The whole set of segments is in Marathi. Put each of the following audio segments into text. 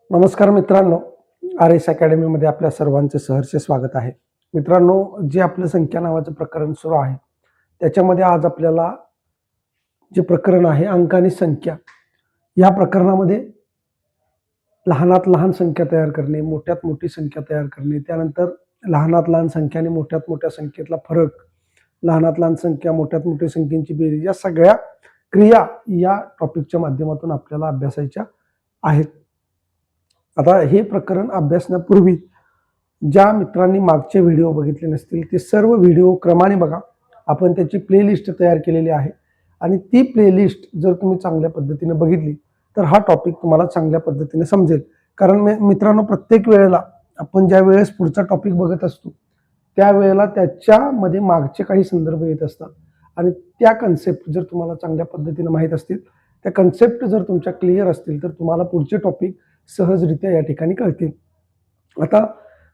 नमस्कार मित्रांनो, आर एस अकॅडमीमध्ये आपल्या सर्वांचे सहर्ष स्वागत आहे. मित्रांनो, जे आपलं संख्या नावाचं प्रकरण सुरू आहे, त्याच्यामध्ये आज आपल्याला जे प्रकरण आहे अंक आणि संख्या, या प्रकरणामध्ये लहानात लहान संख्या तयार करणे, मोठ्यात मोठी संख्या तयार करणे, त्यानंतर लहानात लहान संख्या आणि मोठ्यात मोठ्या संख्येतला फरक, लहानात लहान संख्या, मोठ्यात मोठ्या संख्येची बेरीज, या सगळ्या क्रिया या टॉपिकच्या माध्यमातून आपल्याला अभ्यासायच्या आहेत. आता हे प्रकरण अभ्यासण्यापूर्वी ज्या मित्रांनी मागचे व्हिडिओ बघितले नसतील ते सर्व व्हिडिओ क्रमाने बघा. आपण त्याची प्लेलिस्ट तयार केलेली आहे आणि ती प्लेलिस्ट जर तुम्ही चांगल्या पद्धतीने बघितली तर हा टॉपिक तुम्हाला चांगल्या पद्धतीने समजेल. कारण मित्रांनो, प्रत्येक वेळेला आपण ज्या वेळेस पुढचा टॉपिक बघत असतो त्यावेळेला त्याच्यामध्ये मागचे काही संदर्भ येत असतात आणि त्या कन्सेप्ट जर तुम्हाला चांगल्या पद्धतीने माहीत असतील, त्या कन्सेप्ट जर तुमच्या क्लिअर असतील तर तुम्हाला पुढचे टॉपिक सहजरित्या या ठिकाणी कळतील. आता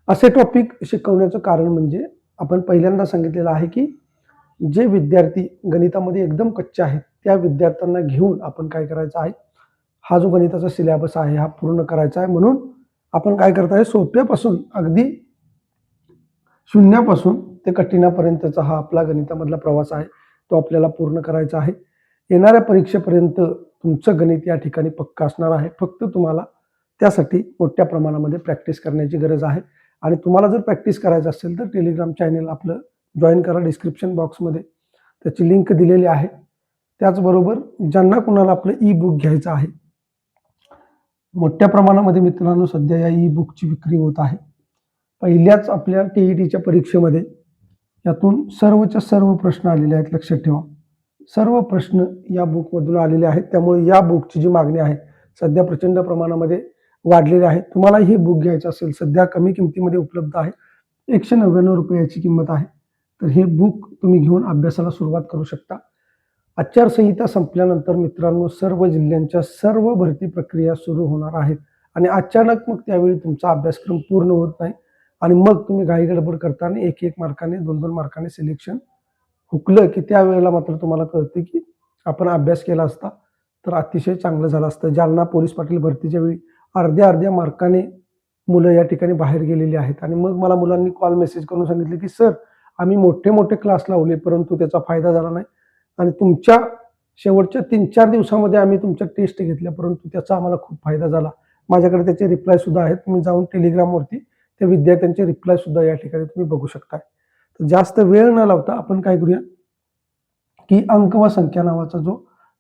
असे टॉपिक शिकवण्याचं कारण म्हणजे आपण पहिल्यांदा सांगितलेलं आहे की जे विद्यार्थी गणितामध्ये एकदम कच्चे आहेत त्या विद्यार्थ्यांना घेऊन आपण काय करायचं आहे, हा जो गणिताचा सिलेबस आहे हा पूर्ण करायचा आहे. म्हणून आपण काय करत आहे, सोप्यापासून अगदी शून्यापासून ते कठीणापर्यंतचा हा आपला गणितामधला प्रवास आहे, तो आपल्याला पूर्ण करायचा आहे. येणाऱ्या परीक्षेपर्यंत तुमचं गणित या ठिकाणी पक्का असणार आहे. फक्त तुम्हाला त्यासाठी मोठ्या प्रमाणामध्ये प्रॅक्टिस करण्याची गरज आहे. आणि तुम्हाला जर प्रॅक्टिस करायचं असेल तर टेलिग्राम चॅनल आपलं जॉईन करा. डिस्क्रिप्शन बॉक्समध्ये त्याची लिंक दिलेली आहे. त्याचबरोबर ज्यांना कुणाला आपलं ई बुक घ्यायचं आहे, मोठ्या प्रमाणामध्ये मित्रांनो सध्या या ई बुकची विक्री होत आहे. पहिल्याच आपल्या TETच्या परीक्षेमध्ये यातून सर्वच्या सर्व प्रश्न आलेले आहेत. लक्षात ठेवा, सर्व प्रश्न या बुकमधून आलेले आहेत. त्यामुळे या बुकची जी मागणी आहे सध्या प्रचंड प्रमाणामध्ये वाढलेले आहे. तुम्हाला हे बुक घ्यायचं असेल, सध्या कमी किमतीमध्ये उपलब्ध आहे, 199 रुपयाची किंमत आहे. तर हे बुक तुम्ही घेऊन अभ्यासाला सुरुवात करू शकता. आचारसंहिता संपल्यानंतर मित्रांनो सर्व जिल्ह्यांच्या सर्व भरती प्रक्रिया सुरू होणार आहेत आणि अचानक मग त्यावेळी तुमचा अभ्यासक्रम पूर्ण होत नाही आणि मग तुम्ही घाई गडबड करताना एक मार्काने 2 मार्काने सिलेक्शन हुकलं की त्यावेळेला मात्र तुम्हाला कळते की आपण अभ्यास केला असता तर अतिशय चांगलं झालं असतं. जालना पोलीस पाटील भरतीच्या वेळी अर्ध्या मार्काने मुलं या ठिकाणी बाहेर गेलेली आहेत आणि मग मला मुलांनी कॉल मेसेज करून सांगितले की सर, आम्ही मोठे क्लास लावले परंतु त्याचा फायदा झाला नाही आणि तुमच्या शेवटच्या 3-4 दिवसामध्ये आम्ही तुमच्या टेस्ट घेतल्या परंतु त्याचा आम्हाला खूप फायदा झाला. माझ्याकडे त्याचे रिप्लाय सुद्धा आहेत. तुम्ही जाऊन टेलिग्रामवरती त्या विद्यार्थ्यांचे रिप्लाय सुद्धा या ठिकाणी तुम्ही बघू शकता. तर जास्त वेळ न लावता आपण काय करूया की अंक व संख्या नावाचा जो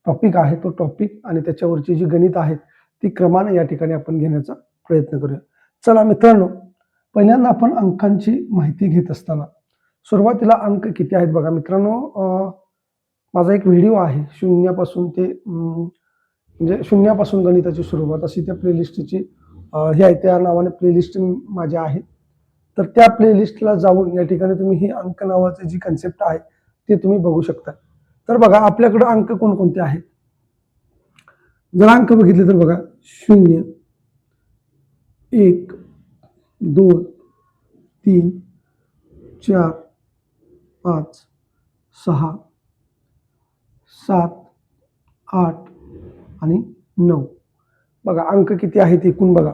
टॉपिक आहे तो टॉपिक आणि त्याच्यावरची जी गणित आहेत ती क्रमाने या ठिकाणी आपण घेण्याचा प्रयत्न करूया. चला मित्रांनो, पहिल्यांदा आपण अंकांची माहिती घेत असताना सुरुवातीला अंक किती आहेत बघा. मित्रांनो, माझा एक व्हिडिओ आहे शून्यापासून ते म्हणजे शून्यापासून गणिताची सुरुवात अशी त्या प्लेलिस्टची हे आहे, त्या नावाने प्लेलिस्ट माझी आहे. तर त्या प्लेलिस्टला जाऊन या ठिकाणी तुम्ही ही अंक नावाची जी कन्सेप्ट आहे ते तुम्ही बघू शकता. तर बघा आपल्याकडे अंक कोणकोणते आहेत. जर अंक बघितले तर बघा 0, 1, 2, 3, 4, 5, 6, 7, 8 आणि 9. बघा अंक किती आहेत एकूण बघा.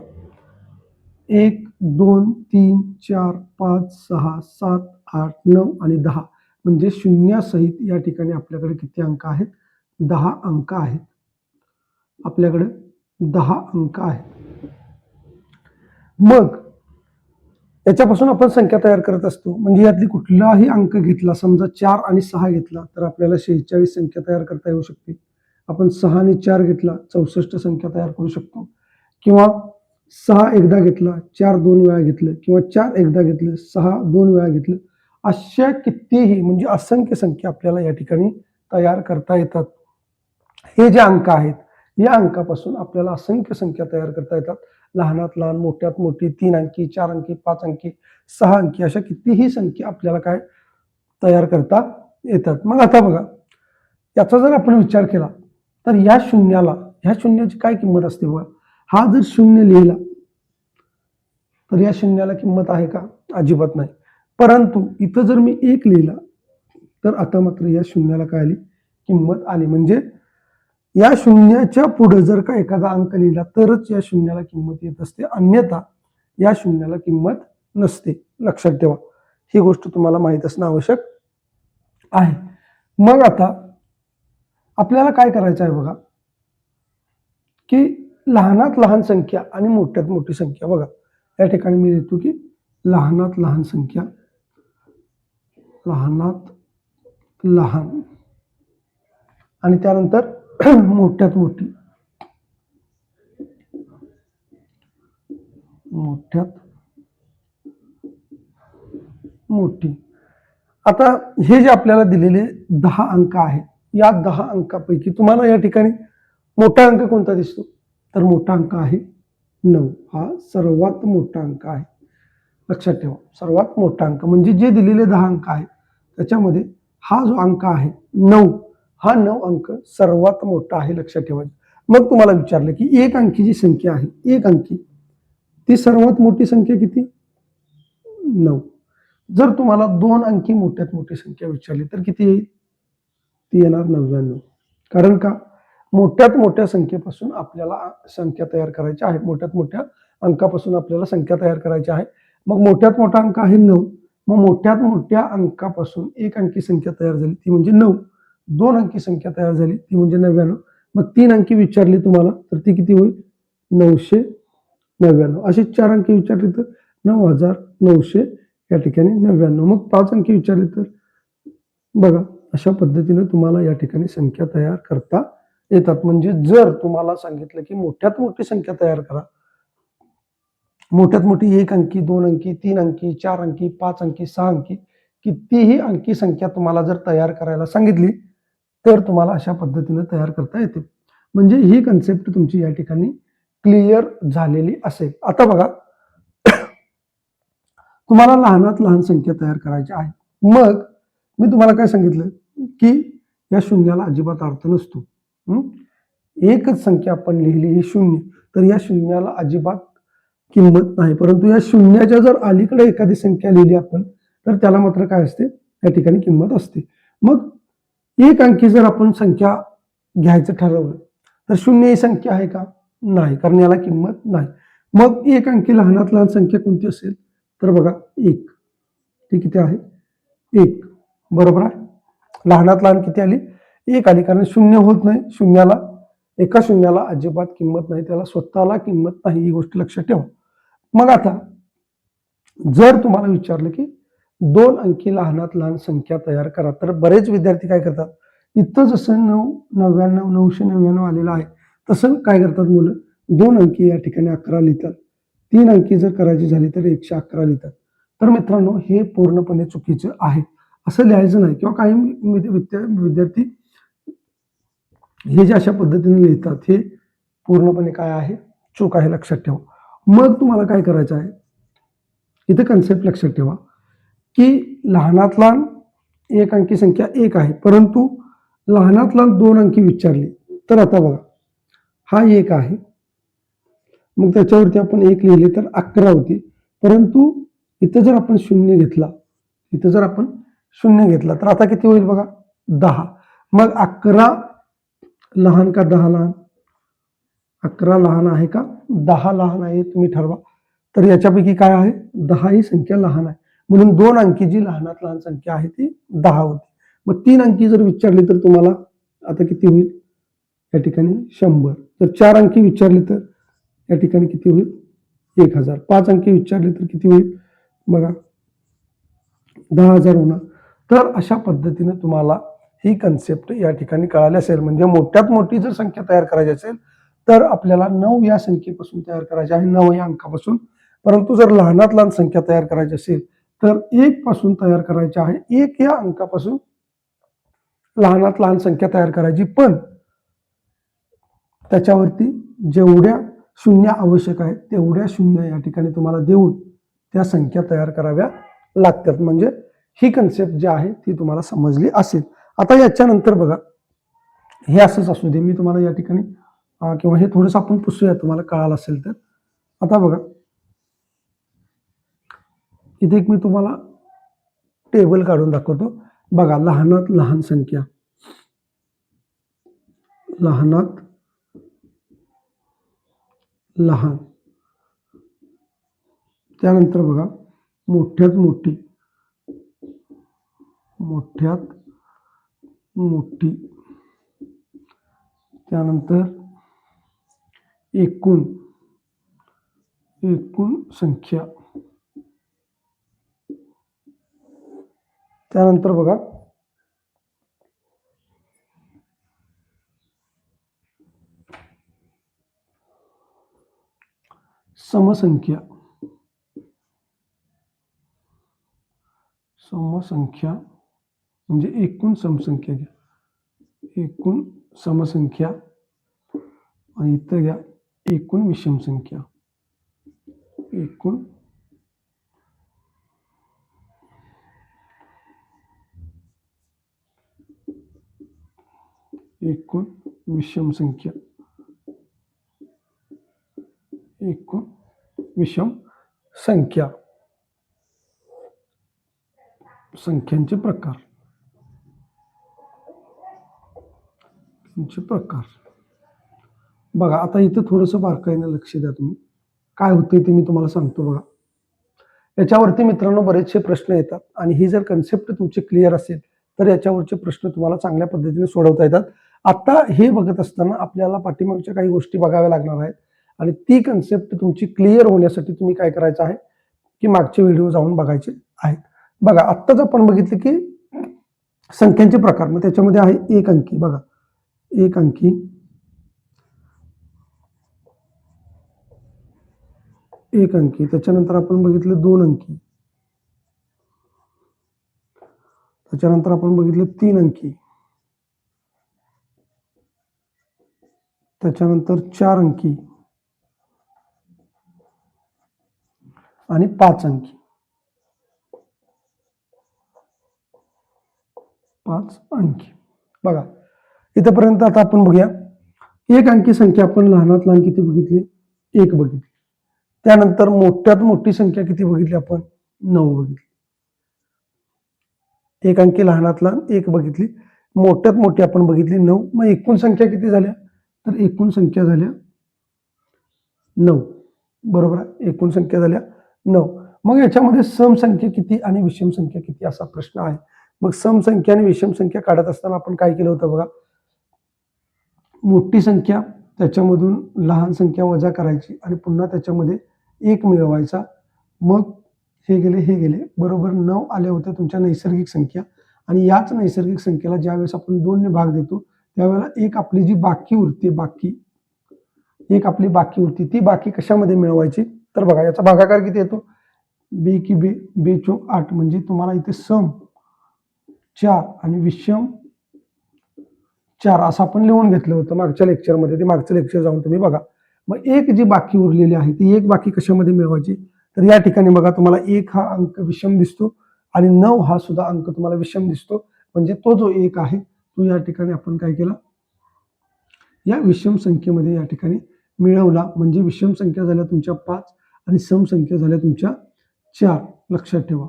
1, 2, 3, 4, 5, 6, 7, 8, 9 आणि 10. म्हणजे शून्यासहित या ठिकाणी आपल्याकडे किती अंक आहेत? 10 अंक आहेत. आपल्याकडे 10 अंक आहेत. मग याच्यापासून आपण संख्या तयार करत असतो. म्हणजे यातली कुठलाही अंक घेतला, समजा 4 आणि 6 घेतला तर आपल्याला 46 संख्या तयार करता येऊ शकते. आपण 6 आणि 4 घेतला 64 संख्या तयार करू शकतो. किंवा 6 एकदा घेतला, 4 2 वेळा घेतलं किंवा 4 एकदा घेतलं, 6 2 वेळा घेतलं, अशा कितीही म्हणजे असंख्य संख्या आपल्याला या ठिकाणी तयार करता येतात. हे जे अंक आहेत या अंकापासून आपल्याला असंख्य संख्या तयार करता येतात. लहानात लहान, मोठ्यात मोठी, 3 अंकी, 4 अंकी, 5 अंकी, 6 अंकी, अशा कितीही संख्या आपल्याला काय तयार करता येतात. मग आता बघा, याचा जर आपण विचार केला तर ह्या शून्याची काय किंमत असते बघा. हा जर शून्य लिहिला तर या शून्याला किंमत आहे का? अजिबात नाही. परंतु इथं जर मी 1 लिहिला तर आता मात्र या शून्याला काय आली? किंमत आली. म्हणजे या शून्याच्या पुढे जर का एखादा अंक लिहिला तरच या शून्याला किंमत येत असते, अन्यथा या शून्याला किंमत नसते. लक्षात ठेवा, ही गोष्ट तुम्हाला माहित असणं आवश्यक आहे. मग आता आपल्याला काय करायचं आहे बघा, की लहानात लहान संख्या आणि मोठ्यात मोठी संख्या. बघा या ठिकाणी मी लिहितो की लहानात लहान संख्या, लहानात लहान आणि त्यानंतर मोठ्यात मोठी, मोठ्यात मोठी. आता हे जे आपल्याला दिलेले 10 अंक आहेत, या 10 अंकापैकी तुम्हाला या ठिकाणी मोठा अंक कोणता दिसतो? तर मोठा अंक आहे 9. हा सर्वात मोठा अंक आहे. लक्षात ठेवा, सर्वात मोठा अंक म्हणजे जे दिलेले 10 अंक आहेत त्याच्यामध्ये हा जो अंक आहे 9, हा 9 अंक सर्वात मोठा आहे. लक्षात ठेवायचं. मग तुम्हाला विचारलं की एक अंकी जी संख्या आहे, एक अंकी, ती सर्वात मोठी संख्या किती? 9. जर तुम्हाला 2 अंकी मोठ्यात मोठी संख्या विचारली तर किती येईल? ती येणार 99. कारण का? मोठ्यात मोठ्या संख्येपासून आपल्याला संख्या तयार करायची आहे. मोठ्यात मोठ्या अंकापासून आपल्याला संख्या तयार करायची आहे. मग मोठ्यात मोठा अंक आहे 9. मग मोठ्यात मोठ्या अंकापासून एक अंकी संख्या तयार झाली ती म्हणजे 9. 2 अंकी संख्या तयार झाली ती म्हणजे 99. मग 3 अंकी विचारली तुम्हाला तर ती किती होईल? 999. अशी 4 अंकी विचारली तर 9900 या ठिकाणी 99. मग 5 अंकी विचारले तर बघा अशा पद्धतीने तुम्हाला या ठिकाणी संख्या तयार करता येतात. म्हणजे जर तुम्हाला सांगितलं की मोठ्यात मोठी संख्या तयार करा, मोठ्यात मोठी 1 अंकी, 2 अंकी, 3 अंकी, 4 अंकी, 5 अंकी, 6 अंकी, कितीही अंकी संख्या तुम्हाला जर तयार करायला सांगितली तर तुम्हाला अशा पद्धतीने तयार करता येते. म्हणजे ही कन्सेप्ट तुमची या ठिकाणी क्लिअर झालेली असेल. आता बघा तुम्हाला लहानात लहान संख्या तयार करायची आहे. मग मी तुम्हाला काय सांगितलं की या शून्याला अजिबात अर्थ नसतो. एकच संख्या आपण लिहिली ही शून्य, तर या शून्याला अजिबात किंमत नाही. परंतु या शून्याच्या जर अलीकडे एखादी संख्या लिहिली आपण तर त्याला मात्र काय असते? या ठिकाणी किंमत असते. मग एक अंकी जर आपण संख्या घ्यायचं ठरवलं तर शून्य ही संख्या आहे का? नाही, कारण याला किंमत नाही. मग एक अंकी लहानात लहान संख्या कोणती असेल? तर बघा 1. ती किती आहे? 1. बरोबर आहे. लहानात लहान किती आली? 1 आली, कारण शून्य होत नाही. शून्याला, एका शून्याला अजिबात किंमत नाही, त्याला स्वतःला किंमत नाही. ही गोष्ट लक्षात ठेवा. मग आता जर तुम्हाला विचारलं की 2 अंकी लहानात लहान संख्या तयार करा, तर बरेच विद्यार्थी काय करतात, इथं जसं 999 999 आलेलं आहे तसं काय करतात मुलं, 2 अंकी या ठिकाणी 11 लिहितात. 3 अंकी जर करायची झाली तर 111 लिहितात. तर मित्रांनो हे पूर्णपणे चुकीचं आहे. असं लिहायचं नाही. किंवा काही विद्यार्थी हे जे अशा पद्धतीने लिहितात हे पूर्णपणे काय आहे? चूक आहे. लक्षात ठेवा. मग तुम्हाला काय करायचं आहे, इथे कन्सेप्ट लक्षात ठेवा की लहानात लहान एक अंकी संख्या 1 आहे, परंतु लहानात लहान 2 अंकी विचारली तर आता बघा हा 1 आहे, मग त्याच्यावरती आपण 1 लिहिले तर 11 होती. परंतु इथं जर आपण शून्य घेतला, इथं जर आपण शून्य घेतला तर आता किती होईल बघा? 10. मग 11 लहान का 10 लहान? 11 लहान आहे का 10 लहान आहे? तुम्ही ठरवा. तर याच्यापैकी काय आहे? 10 ही संख्या लहान आहे. म्हणून 2 अंकी जी लहानात लहान संख्या आहे ती 10 होती. मग 3 अंकी जर विचारली तर तुम्हाला आता किती होईल? या ठिकाणी 100. जर 4 अंकी विचारली तर या ठिकाणी किती होईल? 1000. 5 अंकी विचारली तर किती होईल? बघा 10,000 होणार. तर अशा पद्धतीने तुम्हाला ही कन्सेप्ट या ठिकाणी कळाली असेल. म्हणजे मोठ्यात मोठी जर संख्या तयार करायची असेल तर आपल्याला 9 या संख्येपासून तयार करायची आहे, 9 या अंकापासून. परंतु जर लहानात लहान संख्या तयार करायची असेल तर 1 पासून तयार करायची आहे. 1 या अंकापासून लहानात लहान संख्या तयार करायची, पण त्याच्यावरती जेवढ्या शून्य आवश्यक आहेत तेवढ्या शून्य या ठिकाणी तुम्हाला देऊन त्या संख्या तयार कराव्या लागतात. म्हणजे ही कन्सेप्ट जी आहे ती तुम्हाला समजली असेल. आता याच्यानंतर बघा हे असंच असू दे, मी तुम्हाला या ठिकाणी किंवा हे थोडंसं आपण पुसूया, तुम्हाला कळालं असेल तर. आता बघा इथे एक मी तुम्हाला टेबल काढून दाखवतो. बघा लहानात लहान संख्या, लहानात लहान. त्यानंतर बघा मोठ्यात मोठी, मोठ्यात मोठी. त्यानंतर एकूण, एकूण संख्या. त्यानंतर बघा समसंख्या, समसंख्या म्हणजे एकूण समसंख्या घ्या, एकूण समसंख्या. आणि इथं घ्या एकूण विषम संख्या, एकूण एकूण विषम संख्या, एकूण विषम संख्या. संख्यांचे प्रकार, प्रकार बघा. आता इथं थोडंसं बारकाईनं लक्ष द्या तुम्ही. काय होते ते मी तुम्हाला सांगतो बघा. याच्यावरती मित्रांनो बरेचसे प्रश्न येतात आणि ही जर कन्सेप्ट तुमची क्लिअर असेल तर याच्यावरचे प्रश्न तुम्हाला चांगल्या पद्धतीने सोडवता येतात. आता हे बघत असताना आपल्याला पाठीमागच्या काही गोष्टी बघाव्या लागणार आहेत आणि ती कन्सेप्ट तुमची क्लिअर होण्यासाठी तुम्ही काय करायचं आहे की मागचे व्हिडिओ जाऊन बघायचे आहेत. बघा आत्ताच आपण बघितलं की संख्यांचे प्रकार, मग त्याच्यामध्ये आहे एक अंकी. बघा एक अंकी, एक अंकी. त्याच्यानंतर आपण बघितलं दोन अंकी. त्याच्यानंतर आपण बघितलं तीन अंकी. त्याच्यानंतर चार अंकी आणि 5 अंकी. 5 अंकी. बघा इथपर्यंत आता आपण बघूया. एक अंकी संख्या आपण लहानात लहान किती बघितली? 1 बघितली. त्यानंतर मोठ्यात मोठी संख्या किती बघितली आपण? 9 बघितली. एक अंकी लहानात लहान 1 बघितली, मोठ्यात मोठी आपण बघितली 9. मग एकूण संख्या किती झाल्या? तर एकूण संख्या झाल्या 9. बरोबर आहे, एकूण संख्या झाल्या 9. मग याच्यामध्ये सम संख्या किती आणि विषम संख्या किती असा प्रश्न आहे. मग सम संख्या आणि विषम संख्या काढत असताना आपण काय केलं होतं बघा. मोठी संख्या त्याच्यामधून लहान संख्या वजा करायची आणि पुन्हा त्याच्यामध्ये 1 मिळवायचा. मग हे गेले, हे गेले, बरोबर 9 आले होते तुमच्या नैसर्गिक संख्या. आणि याच नैसर्गिक संख्येला ज्यावेळेस आपण 2 ने भाग देतो त्यावेळेला एक आपली जी बाकी उरते, बाकी एक आपली बाकी उरते, ती बाकी कशामध्ये मिळवायची? तर बघा याचा भागाकार किती येतो? बे की बे, बे चौक 8. म्हणजे तुम्हाला इथे सम 4 आणि विषम 4 असं आपण लिहून घेतलं होतं मागच्या लेक्चरमध्ये. ते मागचं लेक्चर जाऊन तुम्ही बघा. मग एक जी बाकी उरलेली आहे ती एक बाकी कशामध्ये मिळवायची? तर या ठिकाणी बघा तुम्हाला 1 हा अंक विषम दिसतो आणि 9 हा सुद्धा अंक तुम्हाला विषम दिसतो. म्हणजे तो जो 1 आहे तो या ठिकाणी आपण काय केला? या विषम संख्येमध्ये या ठिकाणी मिळवला. म्हणजे विषम संख्या झाल्या तुमच्या 5 आणि सम संख्या झाल्या तुमच्या 4. लक्षात ठेवा.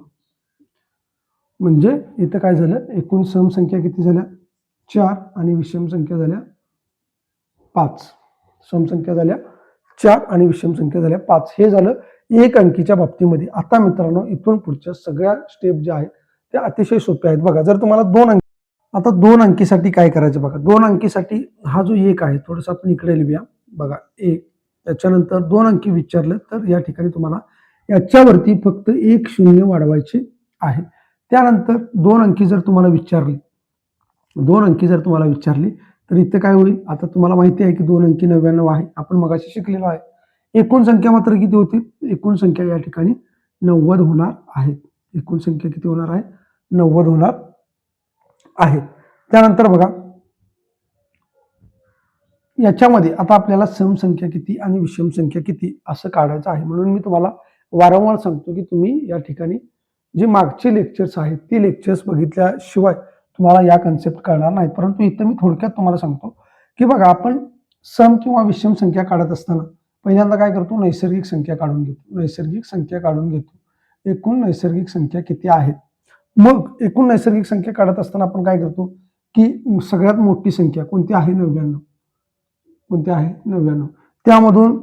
म्हणजे इथं काय झालं? एकूण सम संख्या किती झाल्या? 4 आणि विषम संख्या झाल्या 5. सम संख्या झाल्या 4 आणि विषम संख्या झाल्या 5. हे झालं एक अंकीच्या बाबतीमध्ये. आता मित्रांनो इथून पुढच्या सगळ्या स्टेप ज्या आहेत त्या अतिशय सोप्या आहेत. बघा जर तुम्हाला 2 अंकी, आता 2 अंकीसाठी काय करायचं बघा. 2 अंकीसाठी हा जो 1 आहे थोडंसं आपण इकडे लिहूया. बघा 1, त्याच्यानंतर 2 अंकी विचारलं तर या ठिकाणी तुम्हाला याच्यावरती फक्त 1 शून्य वाढवायचे आहे. त्यानंतर 2 अंकी जर तुम्हाला विचारली, 2 अंकी जर तुम्हाला विचारली तर इथं काय होईल? आता तुम्हाला माहिती आहे की 2 अंकी 99 आहे, आपण मगाशी शिकलेलो आहे. एकूण संख्या मात्र किती होती? एकूण संख्या या ठिकाणी 90 होणार आहे. एकूण संख्या किती होणार आहे? 90 होणार आहे. त्यानंतर बघा याच्यामध्ये आता आपल्याला सम संख्या किती आणि विषम संख्या किती असं काढायचं आहे. म्हणून मी तुम्हाला वारंवार सांगतो की तुम्ही या ठिकाणी जे मागचे लेक्चर्स आहेत ती लेक्चर्स बघितल्याशिवाय तुम्हाला या कन्सेप्ट कळणार नाहीत. परंतु इथं मी थोडक्यात तुम्हाला सांगतो की बघा आपण सम किंवा विषम संख्या काढत असताना पहिल्यांदा काय करतो? नैसर्गिक संख्या काढून घेतो. नैसर्गिक संख्या काढून घेतो. एकूण नैसर्गिक संख्या किती आहेत? मग एकूण नैसर्गिक संख्या काढत असताना आपण काय करतो की सगळ्यात मोठी संख्या कोणती आहे? 99. कोणते आहे 99. त्यामधून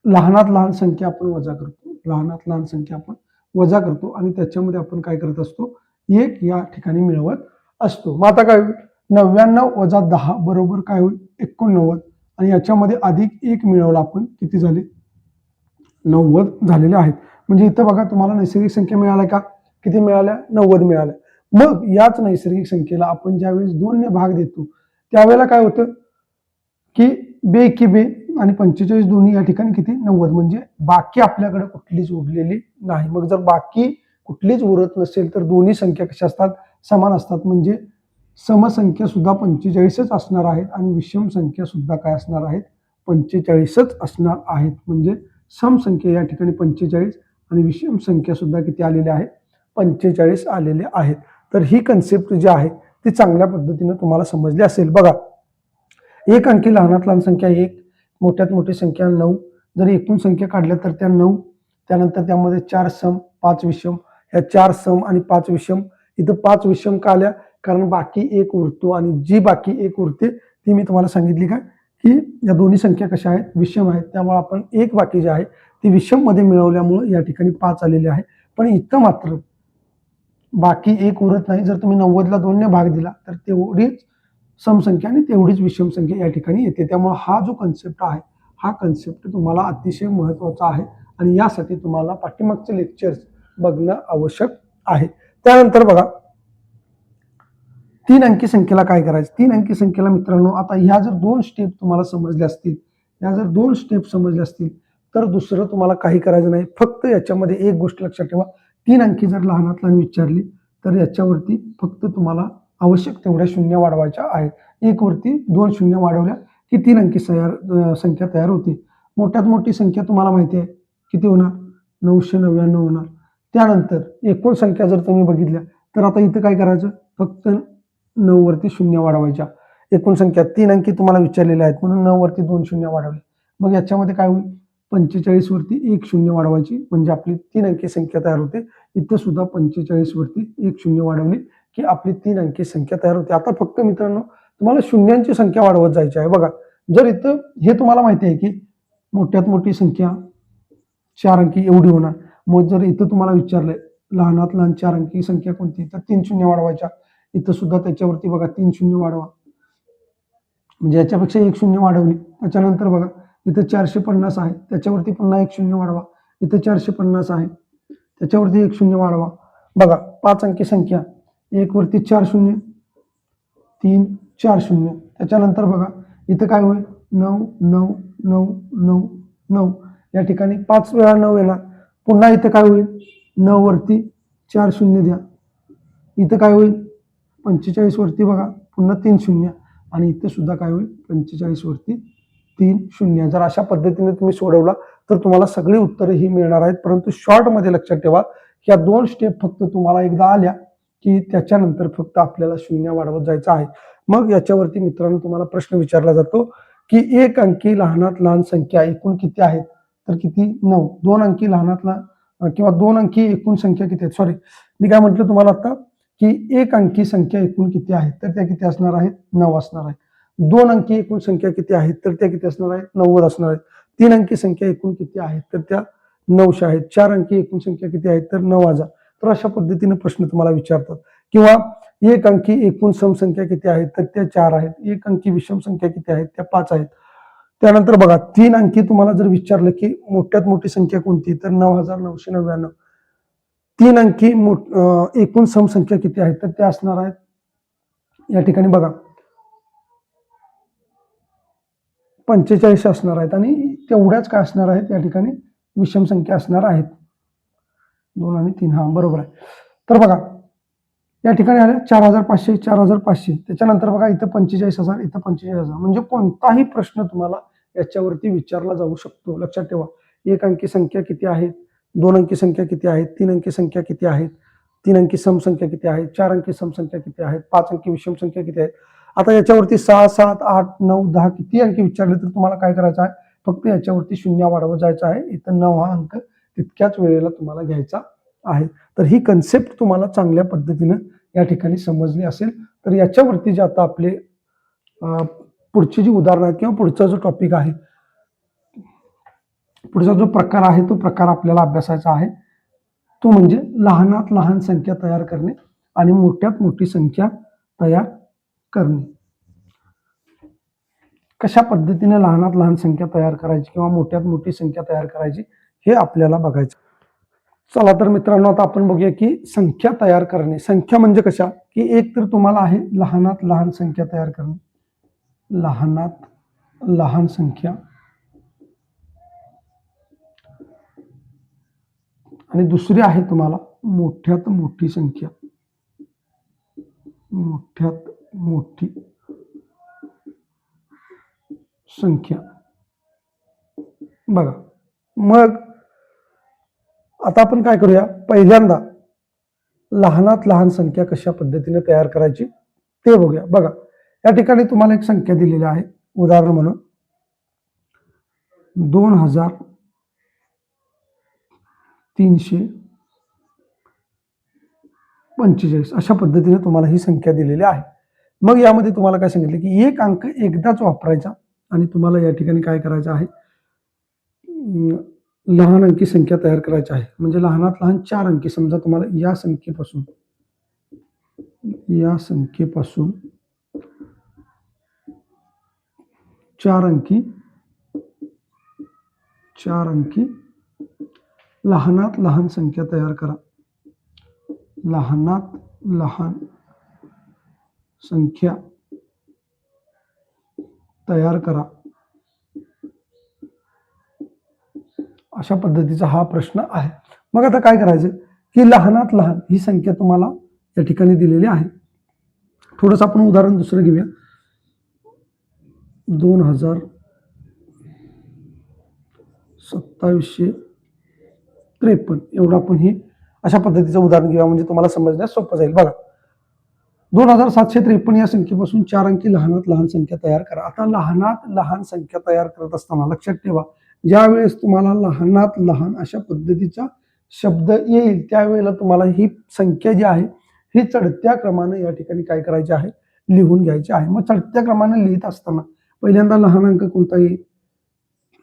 लहानात लहान संख्या आपण वजा करतो, लहानात लहान संख्या आपण वजा करतो आणि त्याच्यामध्ये आपण काय करत असतो, 1 या ठिकाणी मिळवत असतो. मग आता काय होईल, 99 वजा 10 बरोबर काय होईल 89 आणि याच्यामध्ये अधिक 1 मिळवला आपण, किती झाले 90 झालेले आहेत. म्हणजे इथं बघा तुम्हाला नैसर्गिक संख्या मिळाल्या का, किती मिळाल्या 90 मिळाल्या. मग याच नैसर्गिक संख्येला आपण ज्यावेळेस 2 ने भाग देतो त्यावेळेला काय होतं की बेकी बे आणि 45 दोन्ही या ठिकाणी किती 90, म्हणजे बाकी आपल्याकडे कुठलीच उरलेली नाही. मग जर बाकी कुठलीच उरत नसेल तर दोन्ही संख्या कशा असतात, समान असतात. म्हणजे समसंख्या सुद्धा 45च असणार आहेत आणि विषम संख्या सुद्धा काय असणार आहेत 45च असणार आहेत. म्हणजे समसंख्या या ठिकाणी 45 आणि विषम संख्या सुद्धा किती आलेल्या आहेत 45 आलेले आहेत. तर ही कन्सेप्ट जी आहे ती चांगल्या पद्धतीने तुम्हाला समजली असेल. बघा, एक अंकी लहानात लहान संख्या 1, मोठ्यात मोठी संख्या 9. जर एकूण संख्या काढल्या तर त्या 9. त्यानंतर त्यामध्ये 4 सम 5 विषम. ह्या 4 सम आणि 5 विषम. इथं 5 विषम का आल्या, कारण बाकी 1 उरतो आणि जी बाकी 1 उरते ती मी तुम्हाला सांगितली का की या दोन्ही संख्या कशा आहेत विषम आहेत. त्यामुळे आपण 1 बाकी जी आहे ती विषम मध्ये मिळवल्यामुळे या ठिकाणी 5 आलेले आहे. पण इथं मात्र बाकी 1 उरत नाही. जर तुम्ही 90ला 2 ने भाग दिला तर तेवढीच समसंख्या आणि तेवढीच विषम संख्या या ठिकाणी येते. त्यामुळे हा जो कन्सेप्ट आहे हा कन्सेप्ट तुम्हाला अतिशय महत्त्वाचा आहे आणि यासाठी तुम्हाला पाठीमागचे लेक्चर्स बघणं आवश्यक आहे. त्यानंतर बघा, 3 अंकी संख्येला काय करायचं. 3 अंकी संख्येला मित्रांनो, आता ह्या जर 2 स्टेप तुम्हाला समजल्या असतील, या जर 2 स्टेप समजल्या असतील तर दुसरं तुम्हाला काही करायचं नाही. फक्त याच्यामध्ये एक गोष्ट लक्षात ठेवा, 3 अंकी जर लहानात लहान विचारली तर याच्यावरती फक्त तुम्हाला आवश्यक तेवढ्या शून्य वाढवायच्या आहेत. 1 वरती 2 शून्य वाढवल्या की 3 अंकी संख्या तयार होते. मोठ्यात मोठी संख्या तुम्हाला माहिती आहे किती होणार 999 होणार. त्यानंतर एकूण संख्या जर तुम्ही बघितल्या तर आता इथं काय करायचं, फक्त 9 वरती शून्य वाढवायच्या. एकूण संख्या 3 अंकी तुम्हाला विचारलेल्या आहेत म्हणून 9 वरती 2 शून्य वाढवले. मग याच्यामध्ये काय होईल 45 वरती 1 शून्य वाढवायची म्हणजे आपली 3 अंकी संख्या तयार होते. इथं सुद्धा 45 वरती 1 शून्य वाढवली की आपली 3 अंकी संख्या तयार होते. आता फक्त मित्रांनो तुम्हाला शून्यांची संख्या वाढवत जायची आहे. बघा, जर इथं हे तुम्हाला माहिती आहे की मोठ्यात मोठी संख्या 4 अंकी एवढी होणार. मग जर इथं तुम्हाला विचारलंय लहानात लहान 4 अंकी संख्या कोणती, तर 3 शून्य वाढवायच्या. इथं सुद्धा त्याच्यावरती बघा 3 शून्य वाढवा, म्हणजे याच्यापेक्षा 1 शून्य वाढवली. त्याच्यानंतर बघा इथं 450 आहे, त्याच्यावरती पुन्हा 1 शून्य वाढवा. इथं 450 आहे, त्याच्यावरती 1 शून्य वाढवा. बघा 5 अंकी संख्या, 1 वरती 4 शून्य, 3 4 शून्य. त्याच्यानंतर बघा इथं काय होईल 9 9 9 9 9. या ठिकाणी 5 वेळा 9 येणार. पुन्हा इथं काय होईल 9 वरती 4 शून्य द्या. इथं काय होईल 45 वरती बघा पुन्हा 3 शून्य आणि इथं सुद्धा काय होईल 45 वरती 3 शून्य. जर अशा पद्धतीने तुम्ही सोडवला तर तुम्हाला सगळी उत्तरं ही मिळणार आहेत. परंतु शॉर्ट मध्ये लक्षात ठेवा या 2 स्टेप फक्त तुम्हाला एकदा आल्या की त्याच्यानंतर फक्त आपल्याला शून्य वाढवत जायचं आहे. मग याच्यावरती मित्रांनो तुम्हाला प्रश्न विचारला जातो की 1 अंकी लहानात लहान संख्या एकूण किती आहेत, तर किती 9. 2 अंकी लहानात लहान किंवा 2 अंकी एकूण संख्या किती आहेत, सॉरी मी काय म्हटलं तुम्हाला आता की 1 अंकी संख्या एकूण किती आहेत, तर त्या किती असणार आहेत 9 असणार आहेत. 2 अंकी एकूण संख्या किती आहेत, तर त्या किती असणार आहेत 90 असणार आहेत. 3 अंकी संख्या एकूण किती आहेत, तर त्या 900 आहेत. 4 अंकी एकूण संख्या किती आहेत, तर 9000. तर अशा पद्धतीने प्रश्न तुम्हाला विचारतात. किंवा 1 अंकी एकूण समसंख्या किती आहेत, तर त्या 4 आहेत. 1 अंकी विषम संख्या किती आहेत, त्या 5 आहेत. त्यानंतर बघा 3 अंकी तुम्हाला जर विचारलं की मोठ्यात मोठी संख्या कोणती, तर 9999. 3 अंकी एकूण समसंख्या किती आहेत, तर त्या असणार आहेत या ठिकाणी बघा 45 असणार आहेत आणि तेवढ्याच काय असणार आहेत या ठिकाणी विषम संख्या असणार आहेत. 2 आणि 3 हा बरोबर आहे. तर बघा या ठिकाणी आले 4500 4500. त्याच्यानंतर बघा इथं 45000 इथं 45000. म्हणजे कोणताही प्रश्न तुम्हाला याच्यावरती विचारला जाऊ शकतो. लक्षात ठेवा 1 अंकी संख्या किती आहेत, 2 अंकी संख्या किती आहेत, 3 अंकी संख्या किती आहेत, 3 अंकी समसंख्या किती आहेत, 4 अंकी समसंख्या किती आहेत, 5 अंकी विषम संख्या किती आहेत. आता याच्यावरती 6 7 8 9 10 किती अंकी विचारले तर तुम्हाला काय करायचं आहे, फक्त याच्यावरती शून्य वाढवत जायचं आहे. इथं 9 हा अंक तितक्याच वेळेला तुम्हाला घ्यायचा आहे. तर ही कन्सेप्ट तुम्हाला चांगल्या पद्धतीनं या ठिकाणी समजली असेल. तर याच्यावरती जे आता आपले पुढची जी उदाहरणं आहेत किंवा पुढचा जो टॉपिक आहे, पुढचा जो प्रकार आहे तो प्रकार आपल्याला अभ्यासायचा आहे, तो म्हणजे लहानात लहान संख्या तयार करणे आणि मोठ्यात मोठी संख्या तयार करणे. कशा पद्धतीने लहानात लहान संख्या तयार करायची किंवा मोठ्यात मोठी संख्या तयार करायची हे आपल्याला बघायचं. चला तर मित्रांनो, आता आपण बघूया की संख्या तयार करणे. संख्या म्हणजे कशा, की एक तर तुम्हाला आहे लहानात लहान संख्या तयार करणे, लहानात लहान संख्या, आणि दुसरी आहे तुम्हाला मोठ्यात मोठी संख्या, मोठ्यात मोठी संख्या. बघा, मग आता आपण काय करूया, पहिल्यांदा लहानात लहान संख्या कशा पद्धतीने तयार करायची ते बघूया. बघा, या ठिकाणी तुम्हाला एक संख्या दिलेली आहे, उदाहरण म्हणून 2345 अशा पद्धतीने तुम्हाला ही संख्या दिलेली आहे. मग यामध्ये तुम्हाला काय सांगितलं की एक अंक एकदाच वापरायचा आणि तुम्हाला या ठिकाणी काय करायचं आहे, लहान अंकी संख्या तयार करायची आहे. म्हणजे लहानात लहान 4 अंकी, समजा तुम्हाला या संख्येपासून 4 अंकी 4 अंकी लहानात लहान संख्या तयार करा. लहानात लहान संख्या तयार करा, अशा पद्धतीचा हा प्रश्न आहे. मग आता काय करायचं की लहानात लहान ही संख्या तुम्हाला या ठिकाणी दिलेली आहे. थोडंसं आपण उदाहरण दुसरं घेऊया. 2753 एवढं आपण ही अशा पद्धतीचं उदाहरण घेऊया, म्हणजे तुम्हाला समजण्यास सोपं जाईल. बघा, 2753 या संख्येपासून 4 अंकी लहानात लहान संख्या तयार करा. आता लहानात लहान संख्या तयार करत असताना लक्षात ठेवा, ज्या वेळेस तुम्हाला लहानात लहान अशा पद्धतीचा शब्द येईल त्यावेळेला तुम्हाला ही संख्या जी आहे ही चढत्या क्रमाने या ठिकाणी काय करायची आहे, लिहून घ्यायची आहे. मग चढत्या क्रमाने लिहित असताना पहिल्यांदा लहान अंक कोणता येईल,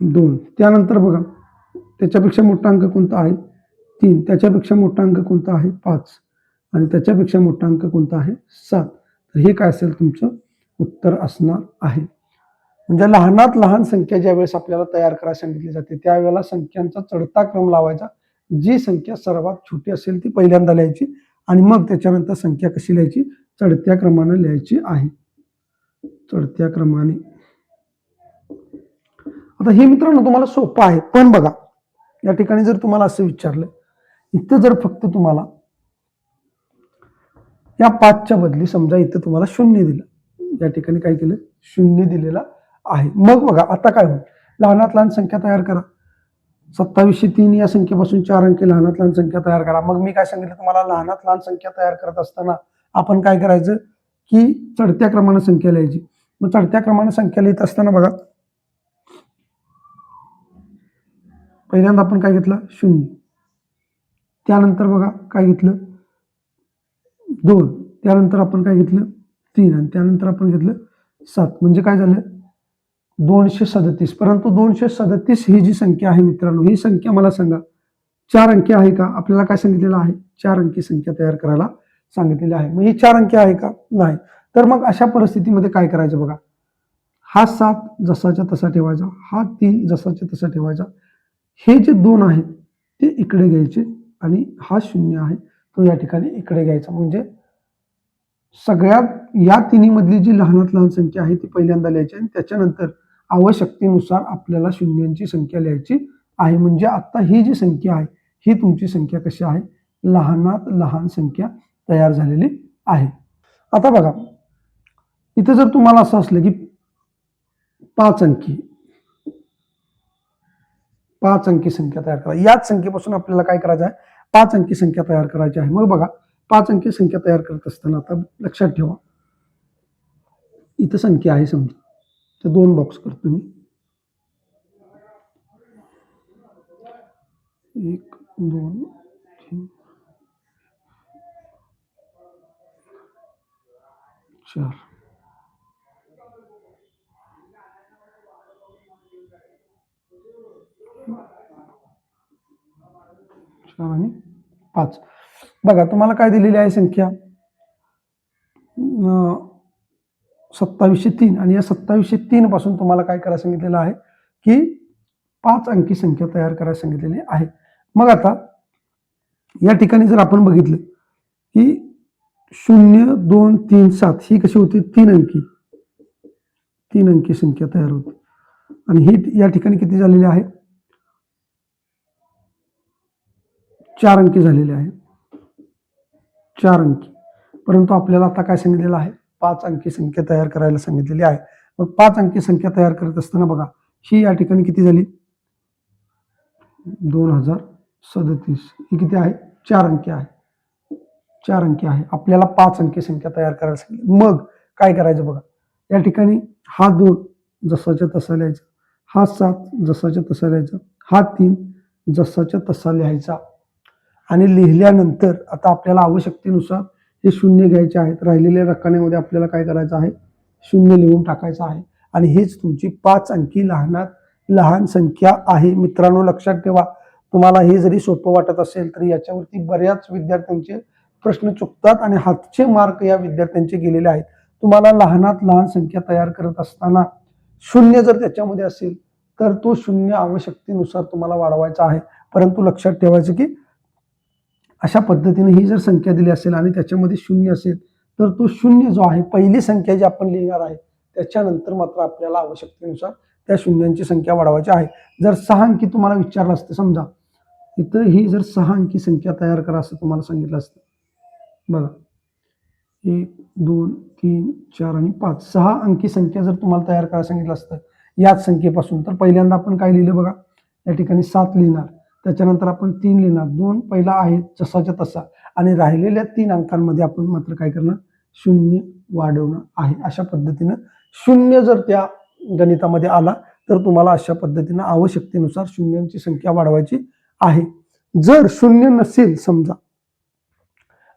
2. त्यानंतर बघा, त्याच्यापेक्षा मोठा अंक कोणता आहे, 3. त्याच्यापेक्षा मोठा अंक कोणता आहे, 5. आणि त्याच्यापेक्षा मोठा अंक कोणता आहे, 7. तर हे काय असेल, तुमचं उत्तर असणार आहे. म्हणजे लहानात लहान संख्या ज्या वेळेस आपल्याला तयार करायला सांगितली जाते त्यावेळेला संख्यांचा चढता क्रम लावायचा. जी संख्या सर्वात छोटी असेल ती पहिल्यांदा लिहायची आणि मग त्याच्यानंतर संख्या कशी लिहायची, चढत्या क्रमाने लिहायची आहे, चढत्या क्रमाने. आता हे मित्रांनो तुम्हाला सोपं आहे, पण बघा या ठिकाणी जर तुम्हाला असं विचारलं, इथं जर फक्त तुम्हाला या 5च्या बदली समजा इथं तुम्हाला 0 दिलं, या ठिकाणी काय केलं, 0 दिलेला आहे. मग बघा आता काय होईल, लहानात लहान संख्या तयार करा. 2703 या संख्येपासून 4 अंकी लहानात लहान संख्या तयार करा. मग मी काय सांगितलं तुम्हाला, लहानात लहान संख्या तयार करत असताना आपण काय करायचं की चढत्या क्रमाने संख्या लिहायची. मग चढत्या क्रमाने संख्या लिहित असताना बघा, पहिल्यांदा आपण काय घेतलं, 0. त्यानंतर बघा काय घेतलं, 2. त्यानंतर आपण काय घेतलं, 3. आणि त्यानंतर आपण घेतलं 7. म्हणजे काय झालं, 237. परंतु 237 ही जी संख्या आहे मित्रांनो, ही संख्या मला सांगा 4 अंकी आहे का? आपल्याला काय सांगितलेलं आहे, 4 अंकी संख्या तयार करायला सांगितलेली आहे. मग ही 4 अंकी आहे का? नाही. तर मग अशा परिस्थितीमध्ये काय करायचं बघा, हा 7 जसाच्या तसा ठेवायचा, हा 3 जसाच्या तसा ठेवायचा, हे जे 2 आहेत ते इकडे घ्यायचे आणि हा 0 आहे तो या ठिकाणी इकडे घ्यायचा. म्हणजे सगळ्यात या तिन्ही मधली जी लहानात लहान संख्या आहे ती पहिल्यांदा लिहायची आणि त्याच्यानंतर आवश्यकतेनुसार आपल्याला शून्यांची संख्या लिहायची आहे. म्हणजे आता ही जी संख्या आहे ही तुमची संख्या कशी आहे, लहानात लहान संख्या तयार झालेली आहे. आता बघा, इथे जर तुम्हाला असं असलं की 5 अंकी संख्या तयार करा, याच संख्येपासून आपल्याला काय करायचं आहे, 5 अंकी संख्या तयार करायची आहे. मग बघा, 5 अंकी संख्या तयार करत असताना आता लक्षात ठेवा, इथं संख्या आहे समजा, तर 2 बॉक्स करतो मी, 1 2 3 4. 4 आणि 5. बघा तुम्हाला काय दिलेली आहे संख्या 2703 आणि या 2703 पासून तुम्हाला काय करायला सांगितलेलं आहे की 5 अंकी संख्या तयार करायला सांगितलेली आहे. मग आता या ठिकाणी जर आपण बघितलं की 0 2 3 7 ही कशी होती 3 अंकी संख्या तयार होती आणि ही या ठिकाणी किती झालेली आहे 4 अंकी झालेली आहे 4 अंकी. परंतु आपल्याला आता काय सांगितलेलं आहे 5 अंकी संख्या तयार करायला सांगितलेली आहे. मग 5 अंकी संख्या तयार करत असताना बघा ही या ठिकाणी किती झाली 2037. ही किती आहे 4 अंकी आहे 4 अंकी आहे. आपल्याला 5 अंकी संख्या तयार करायला सांगितली. मग काय करायचं बघा या ठिकाणी हा 2 जसाच्या तसा लिहायचा, हा 7 जसाच्या तसा लिहायचा, हा 3 जसाच्या तसा लिहायचा आणि लिहिल्यानंतर आता आपल्याला आवश्यकतेनुसार हे शून्य घ्यायचे आहेत. राहिलेल्या रकान्यामध्ये आपल्याला काय करायचं आहे शून्य लिहून टाकायचं आहे आणि हीच तुमची 5 अंकी लहानात लहान संख्या आहे. मित्रांनो लक्षात ठेवा, तुम्हाला हे जरी सोपं वाटत असेल तरी याच्यावरती बऱ्याच विद्यार्थ्यांचे प्रश्न चुकतात आणि हातचे मार्क या विद्यार्थ्यांचे गेलेले आहेत. तुम्हाला लहानात लहान संख्या तयार करत असताना शून्य जर त्याच्यामध्ये असेल तर तो शून्य आवश्यकतेनुसार तुम्हाला वाढवायचा आहे. परंतु लक्षात ठेवायचं की अशा पद्धतीने ही जर संख्या दिली असेल आणि त्याच्यामध्ये शून्य असेल तर तो शून्य जो आहे पहिली संख्या जी आपण लिहिणार आहे त्याच्यानंतर मात्र आपल्याला आवश्यकतेनुसार त्या शून्यांची संख्या वाढवायची आहे. जर 6 अंकी तुम्हाला विचारलं असतं समजा इथं ही जर 6 अंकी संख्या तयार करा असं तुम्हाला सांगितलं असतं बघा 1 2 3 4 आणि 5 6 अंकी संख्या जर तुम्हाला तयार करायला सांगितलं असतं याच संख्येपासून तर पहिल्यांदा आपण काय लिहिलं बघा या ठिकाणी 7 लिहिणार, त्याच्यानंतर आपण 3 लिहिणार, 2 पहिला आहे जसाच्या तसा आणि राहिलेल्या 3 अंकांमध्ये आपण मात्र काय करणार शून्य वाढवणं आहे. अशा पद्धतीनं शून्य जर त्या गणितामध्ये आला तर तुम्हाला अशा पद्धतीनं आवश्यकतेनुसार शून्यांची संख्या वाढवायची आहे. जर शून्य नसेल समजा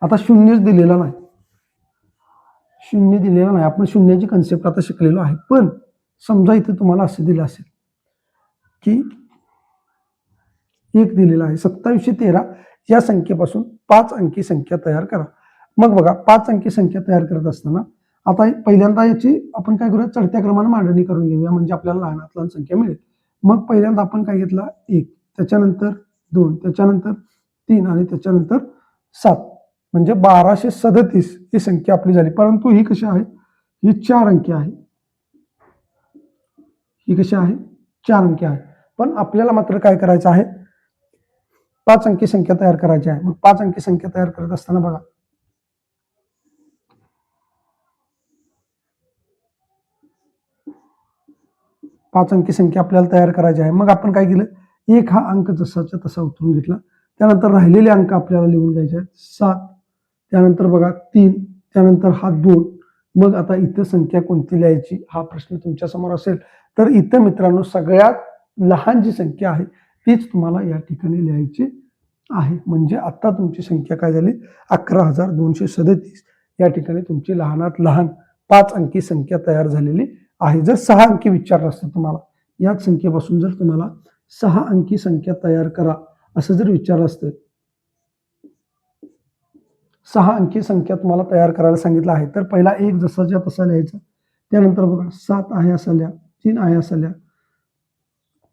आता शून्यच दिलेला नाही, शून्य दिलेला नाही, आपण शून्याची कन्सेप्ट आता शिकलेलो आहे. पण समजा इथे तुम्हाला असं दिलं असेल की 1 दिलेला आहे 2713 या संख्येपासून 5 अंकी संख्या तयार करा. मग बघा 5 अंकी संख्या तयार करत असताना आता पहिल्यांदा याची आपण काय करूया चढत्या क्रमाने मांडणी करून घेऊया म्हणजे आपल्याला लहानात लहान संख्या मिळेल. मग पहिल्यांदा आपण काय घेतला 1, त्याच्यानंतर 2, त्याच्यानंतर 3 आणि त्याच्यानंतर 7 म्हणजे 1237 ही संख्या आपली झाली. परंतु ही कशी आहे ही 4 अंकी आहे, ही कशी आहे 4 अंकी आहे. पण आपल्याला मात्र काय करायचं आहे 5 अंकी संख्या तयार करायची आहे. मग 5 अंकी संख्या तयार करत असताना बघा 5 अंकी संख्या आपल्याला तयार करायची आहे. मग आपण काय केलं 1 हा अंक जसाच्या तसा उतरून घेतला, त्यानंतर राहिलेले अंक आपल्याला लिहून घ्यायचे आहेत 7, त्यानंतर बघा 3, त्यानंतर हा 2. मग आता इथं संख्या कोणती लिहायची हा प्रश्न तुमच्या समोर असेल तर इथं मित्रांनो सगळ्यात लहान जी संख्या आहे तीच तुम्हाला या ठिकाणी लिहायची आहे. म्हणजे आता तुमची संख्या काय झाली 11237 या ठिकाणी तुमची लहानात लहान 5 अंकी संख्या तयार झालेली आहे. जर 6 अंकी विचारलं असतं तुम्हाला याच संख्येपासून जर तुम्हाला 6 अंकी संख्या तयार करा असं जर विचारलं असतं 6 अंकी संख्या तुम्हाला तयार करायला सांगितलं आहे तर पहिला 1 जसाच्या तसा लिहायचा, त्यानंतर बघा 7 आहे असा लिहा, 3 आहे असा लिहा,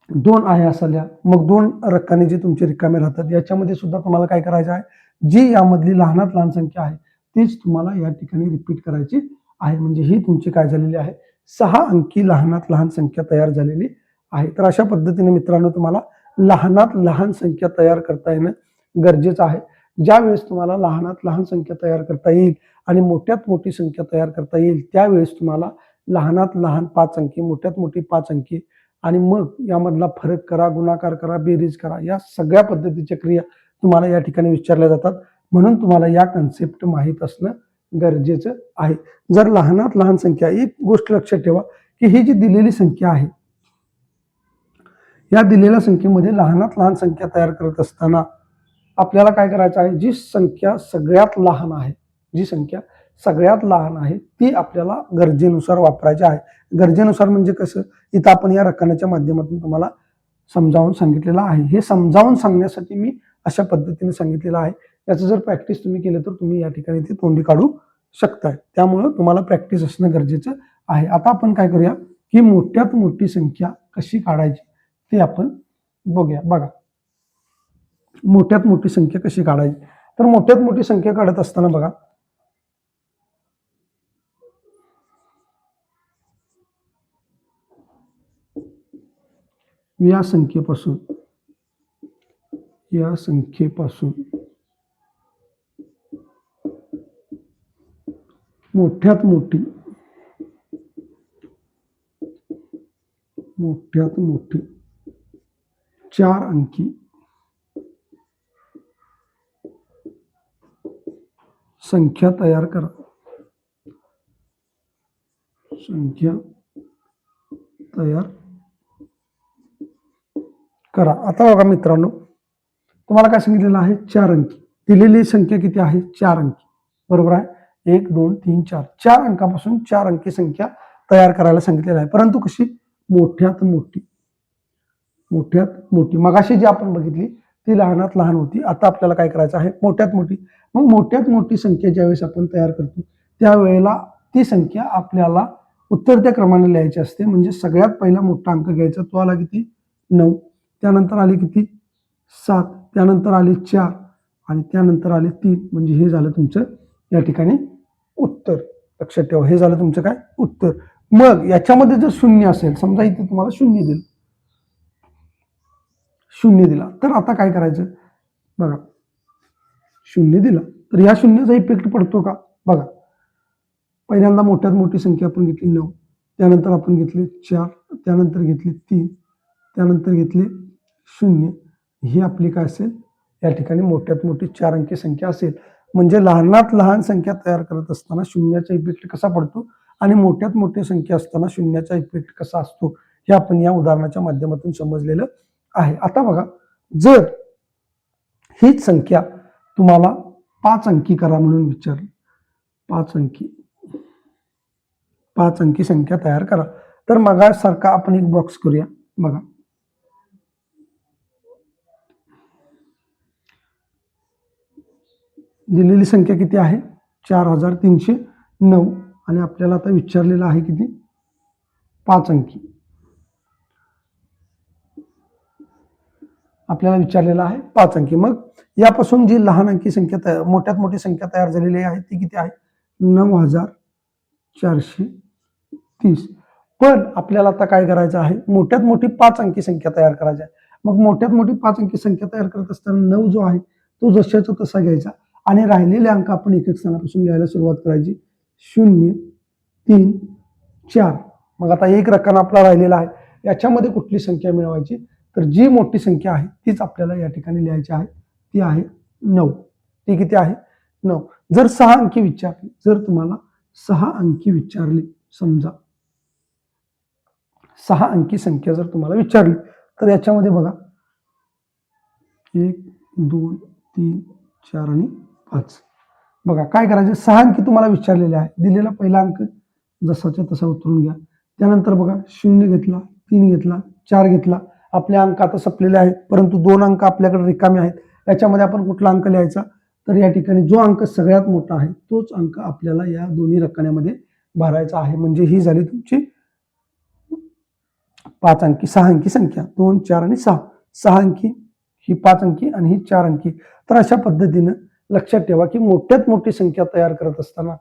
2 आहे असा लिहा. मग 2 रकाने जे तुमचे रिकामे राहतात याच्यामध्ये सुद्धा तुम्हाला काय करायचं आहे जी यामधली लहानात लहान संख्या आहे तीच तुम्हाला या ठिकाणी रिपीट करायची आहे. म्हणजे ही तुमची काय झालेली आहे 6 अंकी लहानात लहान संख्या तयार झालेली आहे. तर अशा पद्धतीने मित्रांनो तुम्हाला लहानात लहान संख्या तयार करता येणं गरजेचं आहे. ज्या वेळेस तुम्हाला लहानात लहान संख्या तयार करता येईल आणि मोठ्यात मोठी संख्या तयार करता येईल त्यावेळेस तुम्हाला लहानात लहान 5 अंकी मोठ्यात मोठी 5 अंकी आणि मग यामधला फरक करा, गुणाकार करा, बेरीज करा, या सगळ्या पद्धतीच्या क्रिया तुम्हाला या ठिकाणी विचारल्या जातात. म्हणून तुम्हाला या कन्सेप्ट माहीत असणं गरजेचं आहे. जर लहानात लहान संख्या एक गोष्ट लक्षात ठेवा की ही जी दिलेली संख्या आहे या दिलेल्या संख्येमध्ये लहानात लहान संख्या तयार करत असताना आपल्याला काय करायचं आहे जी संख्या सगळ्यात लहान आहे, जी संख्या सगळ्यात लहान आहे ती आपल्याला गरजेनुसार वापरायची आहे. गरजेनुसार म्हणजे कसं इथं आपण या रकान्याच्या माध्यमातून तुम्हाला समजावून सांगितलेला आहे. हे समजावून सांगण्यासाठी मी अशा पद्धतीने सांगितलेलं आहे. याचं जर प्रॅक्टिस तुम्ही केलं तर तुम्ही या ठिकाणी ते तोंडी काढू शकताय. त्यामुळं तुम्हाला प्रॅक्टिस असणं गरजेचं आहे. आता आपण काय करूया की मोठ्यात मोठी संख्या कशी काढायची ते आपण बघूया. बघा, मोठ्यात मोठी संख्या कशी काढायची. तर मोठ्यात मोठी संख्या काढत असताना बघा, या संख्येपासून मोठ्यात मोठी 4 अंकी संख्या तयार करा. आता बघा मित्रांनो, तुम्हाला काय सांगितलेलं आहे, 4 अंकी. दिलेली संख्या किती आहे, 4 अंकी. बरोबर आहे. 1 2 3 4 4 अंकापासून 4 अंकी संख्या तयार करायला सांगितलेलं आहे. परंतु कशी, मोठ्यात मोठी. मगाशी जी आपण बघितली ती लहानात लहान होती. आता आपल्याला काय करायचं आहे, मोठ्यात मोठी. मग मोठ्यात मोठी संख्या ज्यावेळेस आपण तयार करतो त्यावेळेला ती संख्या आपल्याला उत्तरत्या क्रमाने लिहायची असते. म्हणजे सगळ्यात पहिला मोठा अंक घ्यायचा, तो आला किती, 9. त्यानंतर आली किती, 7. त्यानंतर आली 4 आणि त्यानंतर आले 3. म्हणजे हे झालं तुमचं या ठिकाणी उत्तर. लक्षात ठेवा, हे झालं तुमचं काय, उत्तर. मग याच्यामध्ये जर शून्य असेल, समजा इथे तुम्हाला शून्य दिला तर आता काय करायचं बघा, शून्य दिला तर या शून्याचा इफेक्ट पडतो का बघा. पहिल्यांदा मोठ्यात मोठी संख्या आपण घेतली 9, त्यानंतर आपण घेतली 4, त्यानंतर घेतली 3, त्यानंतर घेतले 0. ही आपली काय असेल, या ठिकाणी मोठ्यात मोठी 4 अंकी संख्या असेल. म्हणजे लहानात लहान संख्या तयार करत असताना शून्याचा इफेक्ट कसा पडतो आणि मोठ्यात मोठी संख्या असताना शून्याचा इफेक्ट कसा असतो हे आपण या उदाहरणाच्या माध्यमातून समजलेलं आहे. आता बघा, जर हीच संख्या तुम्हाला 5 अंकी करा म्हणून विचारली, 5 अंकी संख्या तयार करा, तर मगासारखा आपण एक बॉक्स करूया. बघा, दिलेली संख्या किती आहे, 4309 आणि आपल्याला आता विचारलेलं आहे किती, 5 अंकी. आपल्याला विचारलेला आहे 5 अंकी. मग यापासून जी लहान अंकी संख्या मोठ्यात मोठी संख्या तयार झालेली आहे ती किती आहे, 9430. पण आपल्याला आता काय करायचं आहे, मोठ्यात मोठी 5 अंकी संख्या तयार करायची आहे. मग मोठ्यात मोठी 5 अंकी संख्या तयार करत असताना 9 जो आहे तो जशाचा तसा घ्यायचा आणि राहिलेले अंक आपण एक एक स्थानापासून लिहायला सुरुवात करायची. 0 3 4. मग आता एक रकाना आपला राहिलेला आहे, याच्यामध्ये कुठली संख्या मिळवायची, तर जी मोठी संख्या आहे तीच आपल्याला या ठिकाणी लिहायची आहे. ती आहे 9. ती किती आहे, 9. जर 6 अंकी विचारली, जर तुम्हाला 6 अंकी विचारली, समजा 6 अंकी संख्या जर तुम्हाला विचारली, तर याच्यामध्ये बघा 1 2 3 4 आणि 5. बघा काय करायचं, 6 अंकी तुम्हाला विचारलेले आहे. दिलेला पहिला अंक जसाच्या तसा उतरून घ्या. त्यानंतर बघा 0 घेतला, 3 घेतला, 4 घेतला. आपले अंक आता संपलेले आहेत, परंतु 2 अंक आपल्याकडे रिकामे आहेत. याच्यामध्ये आपण कुठला अंक लिहायचा, तर या ठिकाणी जो अंक सगळ्यात मोठा आहे तोच अंक आपल्याला या दोन्ही रकान्यामध्ये भरायचा आहे. म्हणजे ही झाली तुमची 5 अंकी 6 अंकी संख्या. 2 4 आणि 6. 6 अंकी, ही 5 अंकी आणि ही 4 अंकी. तर अशा पद्धतीनं लक्षात ठेवा की मोठ्यात मोठी संख्या तयार करत असताना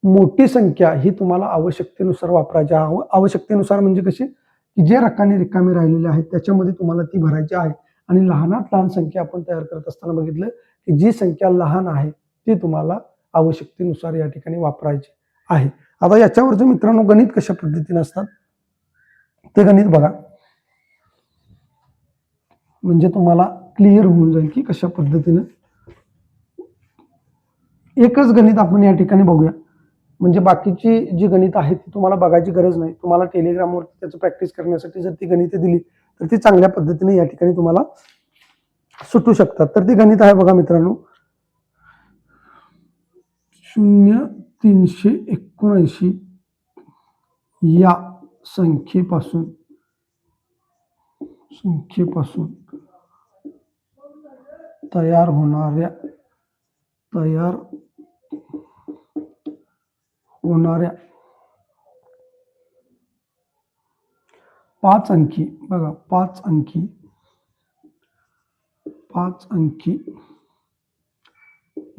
मोठी संख्या ही तुम्हाला आवश्यकतेनुसार वापरायची आहे. आवश्यकतेनुसार म्हणजे कशी, की जे रकाने रिकामे राहिलेले आहेत त्याच्यामध्ये तुम्हाला ती भरायची आहे. आणि लहानात लहान संख्या आपण तयार करत असताना बघितलं की जी संख्या लहान आहे ती तुम्हाला आवश्यकतेनुसार या ठिकाणी वापरायची आहे. आता याच्यावरचं मित्रांनो गणित कशा पद्धतीने असतात ते गणित बघा, म्हणजे तुम्हाला क्लिअर होऊन जाईल की कशा पद्धतीने. एकच गणित आपण या ठिकाणी बघूया, म्हणजे बाकीची जी गणित आहेत ती तुम्हाला बघायची गरज नाही. तुम्हाला टेलिग्रामवर त्याचं प्रॅक्टिस करण्यासाठी जर ती गणिते दिली तर ती चांगल्या पद्धतीने या ठिकाणी तुम्हाला सुटू शकतात. तर ती गणित आहे बघा मित्रांनो, 0379 या संख्येपासून संख्येपासून तयार होणाऱ्या 5 अंकी, बघा 5 अंकी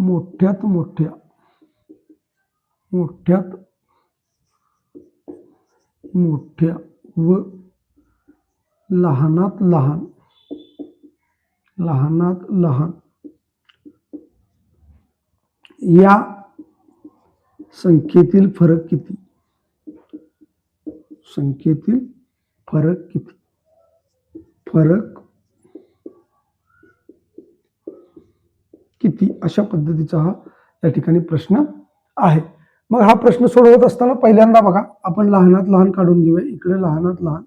मोठ्यात मोठ्या व लहानात लहान या संख्येतील फरक किती? फरक किती अशा पद्धतीचा हा या ठिकाणी प्रश्न आहे. मग हा प्रश्न सोडवत असताना पहिल्यांदा बघा आपण लहानात लहान काढून घेऊया. इकडे लहानात लहान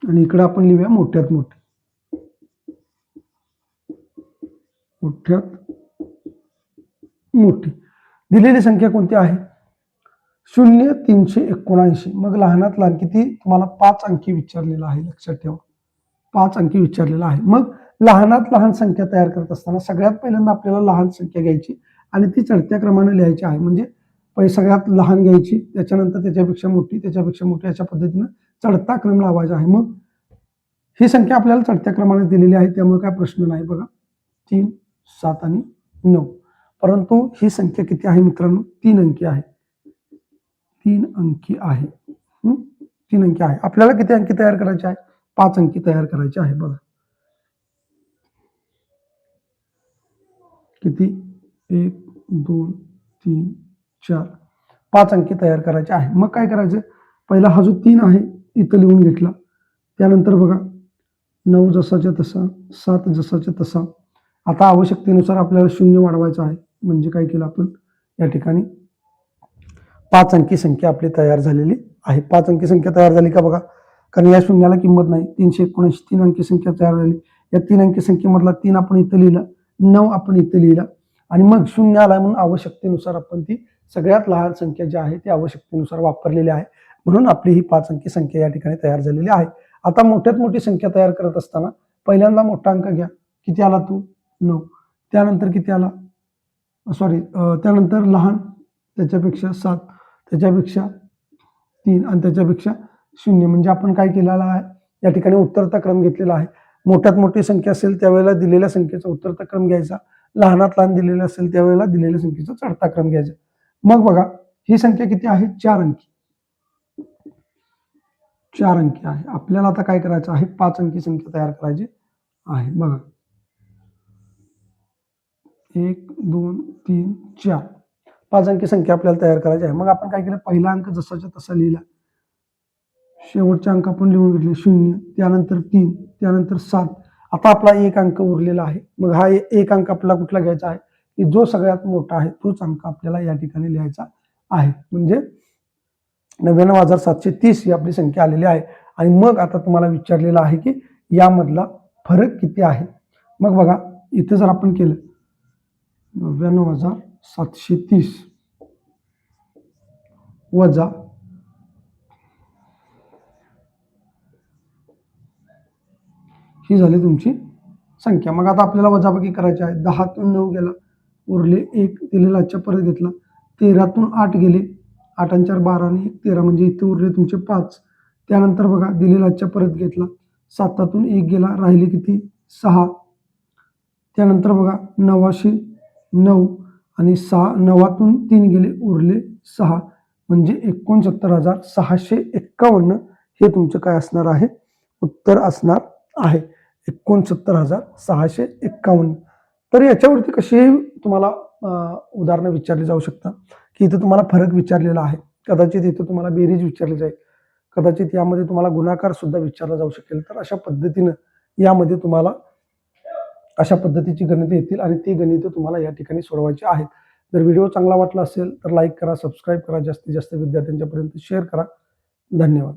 आणि इकडे आपण लिहूया मोठ्यात मोठी. दिलेली संख्या कोणती आहे? 0 379. मग लहानात लहान किती? तुम्हाला 5 अंकी विचारलेला आहे, लक्षात ठेवा. 5 अंकी विचारलेला आहे. मग लहानात लहान संख्या तयार करत असताना सगळ्यात पहिल्यांदा आपल्याला लहान संख्या घ्यायची आणि ती चढत्या क्रमाने लिहायची आहे. म्हणजे सगळ्यात लहान घ्यायची, त्याच्यानंतर त्याच्यापेक्षा मोठी अशा पद्धतीने चढता क्रम लावायचा आहे. मग ही संख्या आपल्याला चढत्या क्रमाने दिलेली आहे, त्यामुळे काय प्रश्न नाही. बघा 3, 7 आणि 9. परंतु ही संख्या किती आहे मित्रांनो? 3 अंकी आहे. 3 अंकी आहे. 3 अंकी आहे. आपल्याला किती अंकी तयार करायचे आहे? 5 अंकी तयार करायचे आहे. बघा किती? 1 2 3 4 5 अंकी तयार करायचे आहे. मग काय करायचं? पहिला हा जो 3 आहे इथं लिहून घेतला. त्यानंतर बघा 9 जसाच्या तसा, 7 जसाच्या तसा. आता आवश्यकतेनुसार आपल्याला 0 वाढवायचं आहे. म्हणजे काय केलं आपण या ठिकाणी 5 अंकी संख्या आपली तयार झालेली आहे. 5 अंकी संख्या तयार झाली का बघा, कारण या शून्याला किंमत नाही. 379 3 अंकी संख्या तयार झाली. या 3 अंकी संख्येमधला 3 आपण इथं लिहिला, 9 आपण इथं लिहिला आणि मग 0 आला म्हणून आवश्यकतेनुसार आपण ती सगळ्यात लहान संख्या जी आहे ती आवश्यकतेनुसार वापरलेली आहे. म्हणून आपली ही 5 अंकी संख्या या ठिकाणी तयार झालेली आहे. आता मोठ्यात मोठी संख्या तयार करत असताना पहिल्यांदा मोठा अंक घ्या. किती आला तो? 9. त्यानंतर किती आला? त्यानंतर लहान, त्याच्यापेक्षा 7, त्याच्यापेक्षा 3 आणि त्याच्यापेक्षा 0. म्हणजे आपण काय केलेलं आहे या ठिकाणी उतरता क्रम घेतलेला आहे. मोठ्यात मोठी संख्या असेल त्यावेळेला दिलेल्या संख्येचा उतरता क्रम घ्यायचा. लहानात लहान दिलेला असेल त्यावेळेला दिलेल्या संख्येचा चढता क्रम घ्यायचा. मग बघा ही संख्या किती आहे? 4 अंकी. 4 अंकी आहे. आपल्याला आता काय करायचं आहे? 5 अंकी संख्या तयार करायची आहे. बघा 1 2 3 4 5 अंकी संख्या आपल्याला तयार करायची आहे. मग आपण काय केलं? पहिला अंक जसाच्या तसा लिहिला. शेवटचे अंक आपण लिहून घेतले 0, त्यानंतर 3, त्यानंतर 7. आता आपला 1 अंक उरलेला आहे. मग हा 1 अंक आपल्याला कुठला घ्यायचा आहे? की जो सगळ्यात मोठा आहे तोच अंक आपल्याला या ठिकाणी लिहायचा आहे. म्हणजे 99,730 ही आपली संख्या आलेली आहे. आणि मग आता तुम्हाला विचारलेलं आहे की यामधला फरक किती आहे? मग बघा इथे जर आपण केलं 99,730 वजा ही झाली तुमची संख्या. मग आता आपल्याला वजाबाकी करायची आहे. 10तून 9 गेला, उरले 1, दिलेला आजच्या परत घेतला. 13तून 8 गेले, 8 आणि 4 12 आणि 1 13, म्हणजे इथे उरले तुमचे 5. त्यानंतर बघा दिलेला आजच्या परत घेतला. 7तून 1 गेला, राहिले किती? 6. त्यानंतर बघा 9शी 9 आणि 9तून 3 गेले, उरले 6. म्हणजे 69,651 हे तुमचं काय असणार आहे? उत्तर असणार आहे. 69,651. तर याच्यावरती कशीही तुम्हाला उदाहरणं विचारली जाऊ शकतात की इथं तुम्हाला फरक विचारलेला आहे. कदाचित इथं तुम्हाला बेरीज विचारली जाईल, कदाचित यामध्ये तुम्हाला गुणाकार सुद्धा विचारला जाऊ शकेल. तर अशा पद्धतीनं यामध्ये तुम्हाला अशा पद्धतीची गणिते येतील आणि ती गणितं तुम्हाला या ठिकाणी सोडवायची आहेत. जर व्हिडिओ चांगला वाटला असेल तर लाईक करा, सबस्क्राईब करा, जास्तीत जास्त विद्यार्थ्यांच्यापर्यंत शेअर करा. धन्यवाद.